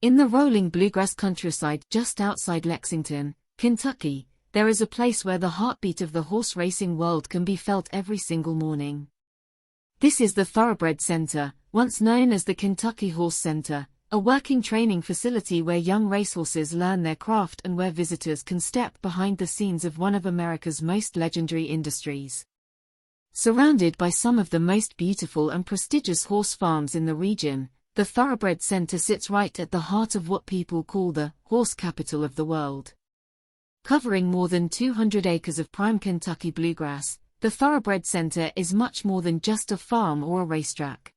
In the rolling bluegrass countryside just outside Lexington, Kentucky, there is a place where the heartbeat of the horse racing world can be felt every single morning. This is the Thoroughbred Center, once known as the Kentucky Horse Center, a working training facility where young racehorses learn their craft and where visitors can step behind the scenes of one of America's most legendary industries. Surrounded by some of the most beautiful and prestigious horse farms in the region, the Thoroughbred Center sits right at the heart of what people call the horse capital of the world. Covering more than 200 acres of prime Kentucky bluegrass, the Thoroughbred Center is much more than just a farm or a racetrack.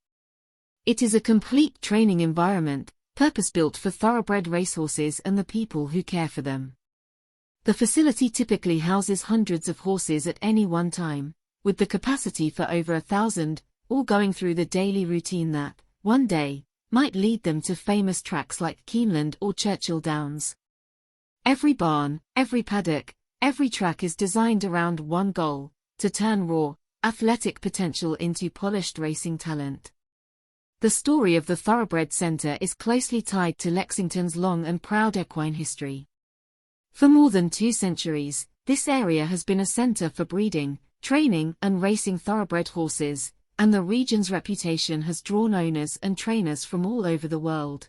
It is a complete training environment, purpose-built for thoroughbred racehorses and the people who care for them. The facility typically houses hundreds of horses at any one time, with the capacity for over 1,000, all going through the daily routine that, one day, might lead them to famous tracks like Keeneland or Churchill Downs. Every barn, every paddock, every track is designed around one goal: to turn raw, athletic potential into polished racing talent. The story of the Thoroughbred Center is closely tied to Lexington's long and proud equine history. For more than 2 centuries, this area has been a center for breeding, training, and racing thoroughbred horses, and the region's reputation has drawn owners and trainers from all over the world.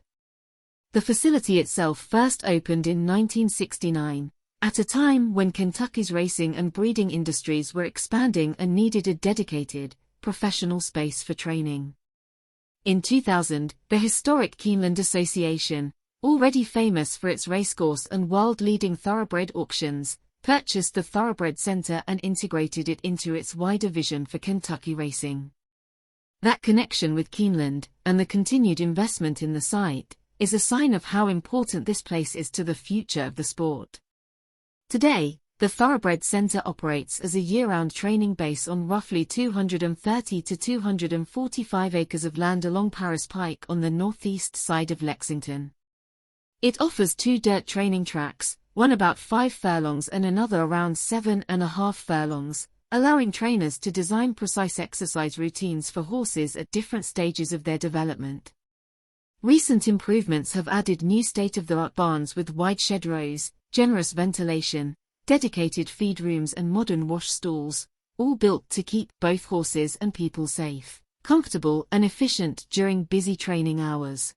The facility itself first opened in 1969, at a time when Kentucky's racing and breeding industries were expanding and needed a dedicated, professional space for training. In 2000, the historic Keeneland Association, already famous for its racecourse and world-leading thoroughbred auctions, purchased the Thoroughbred Center and integrated it into its wider vision for Kentucky racing. That connection with Keeneland, and the continued investment in the site, is a sign of how important this place is to the future of the sport. Today, the Thoroughbred Center operates as a year-round training base on roughly 230 to 245 acres of land along Paris Pike on the northeast side of Lexington. It offers 2 dirt training tracks, one about 5 furlongs and another around 7.5 furlongs, allowing trainers to design precise exercise routines for horses at different stages of their development. Recent improvements have added new state-of-the-art barns with wide shed rows, generous ventilation, dedicated feed rooms and modern wash stalls, all built to keep both horses and people safe, comfortable and efficient during busy training hours.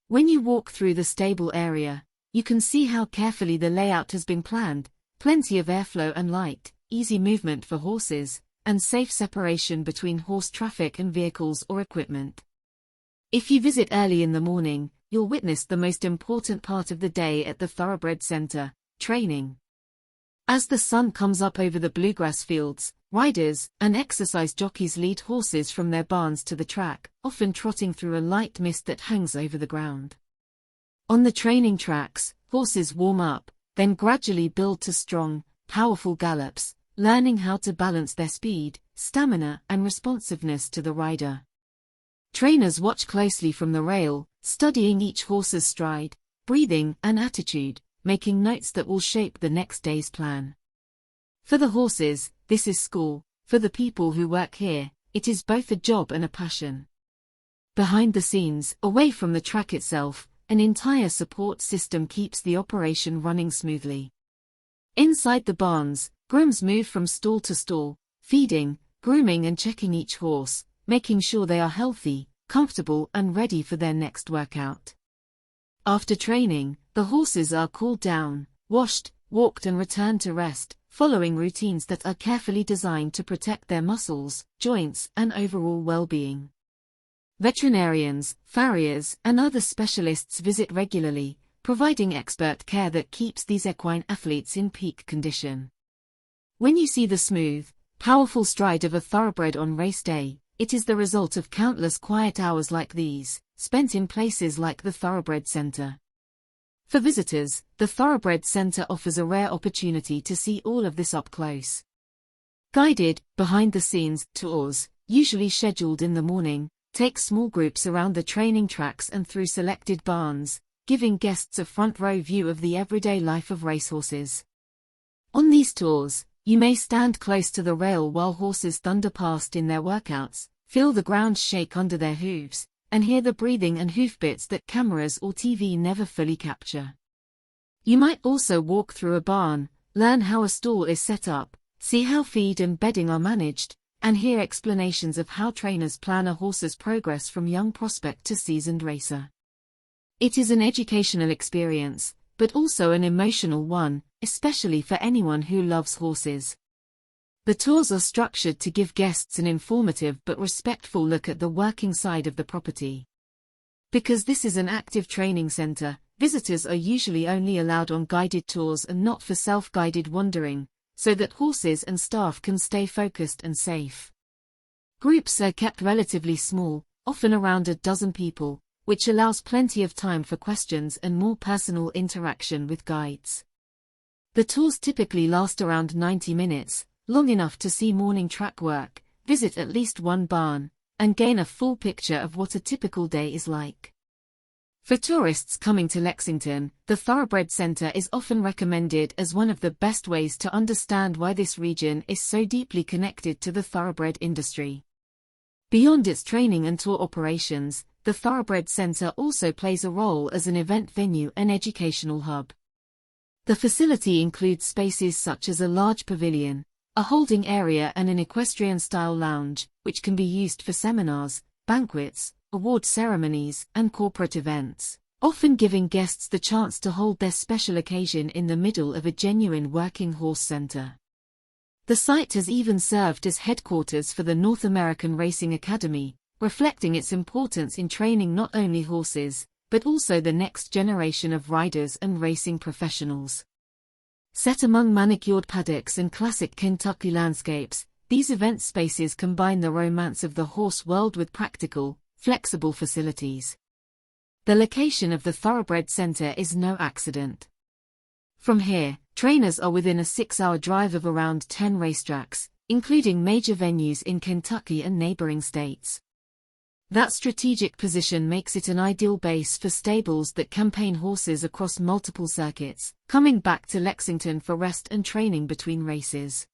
When you walk through the stable area, you can see how carefully the layout has been planned: plenty of airflow and light, easy movement for horses, and safe separation between horse traffic and vehicles or equipment. If you visit early in the morning, you'll witness the most important part of the day at the Thoroughbred Center: training. As the sun comes up over the bluegrass fields, riders and exercise jockeys lead horses from their barns to the track, often trotting through a light mist that hangs over the ground. On the training tracks, horses warm up, then gradually build to strong, powerful gallops, learning how to balance their speed, stamina, and responsiveness to the rider. Trainers watch closely from the rail, studying each horse's stride, breathing, and attitude, making notes that will shape the next day's plan. For the horses, this is school; for the people who work here, it is both a job and a passion. Behind the scenes, away from the track itself, an entire support system keeps the operation running smoothly. Inside the barns, grooms move from stall to stall, feeding, grooming and checking each horse, making sure they are healthy, comfortable and ready for their next workout. After training, the horses are cooled down, washed, walked and returned to rest, following routines that are carefully designed to protect their muscles, joints and overall well-being. Veterinarians, farriers and other specialists visit regularly, providing expert care that keeps these equine athletes in peak condition. When you see the smooth, powerful stride of a thoroughbred on race day, it is the result of countless quiet hours like these, spent in places like the Thoroughbred Center. For visitors, the Thoroughbred Center offers a rare opportunity to see all of this up close. Guided, behind-the-scenes tours, usually scheduled in the morning, take small groups around the training tracks and through selected barns, giving guests a front-row view of the everyday life of racehorses. On these tours, you may stand close to the rail while horses thunder past in their workouts, feel the ground shake under their hooves, and hear the breathing and hoofbeats that cameras or TV never fully capture. You might also walk through a barn, learn how a stall is set up, see how feed and bedding are managed, and hear explanations of how trainers plan a horse's progress from young prospect to seasoned racer. It is an educational experience, but also an emotional one, especially for anyone who loves horses. The tours are structured to give guests an informative but respectful look at the working side of the property. Because this is an active training center, visitors are usually only allowed on guided tours and not for self-guided wandering, so that horses and staff can stay focused and safe. Groups are kept relatively small, often around a dozen people, which allows plenty of time for questions and more personal interaction with guides. The tours typically last around 90 minutes, long enough to see morning track work, visit at least one barn, and gain a full picture of what a typical day is like. For tourists coming to Lexington, the Thoroughbred Center is often recommended as one of the best ways to understand why this region is so deeply connected to the thoroughbred industry. Beyond its training and tour operations, the Thoroughbred Center also plays a role as an event venue and educational hub. The facility includes spaces such as a large pavilion, a holding area and an equestrian-style lounge, which can be used for seminars, banquets, award ceremonies, and corporate events, often giving guests the chance to hold their special occasion in the middle of a genuine working horse center. The site has even served as headquarters for the North American Racing Academy, reflecting its importance in training not only horses, but also the next generation of riders and racing professionals. Set among manicured paddocks and classic Kentucky landscapes, these event spaces combine the romance of the horse world with practical, flexible facilities. The location of the Thoroughbred Center is no accident. From here, trainers are within a 6-hour drive of around 10 racetracks, including major venues in Kentucky and neighboring states. That strategic position makes it an ideal base for stables that campaign horses across multiple circuits, coming back to Lexington for rest and training between races.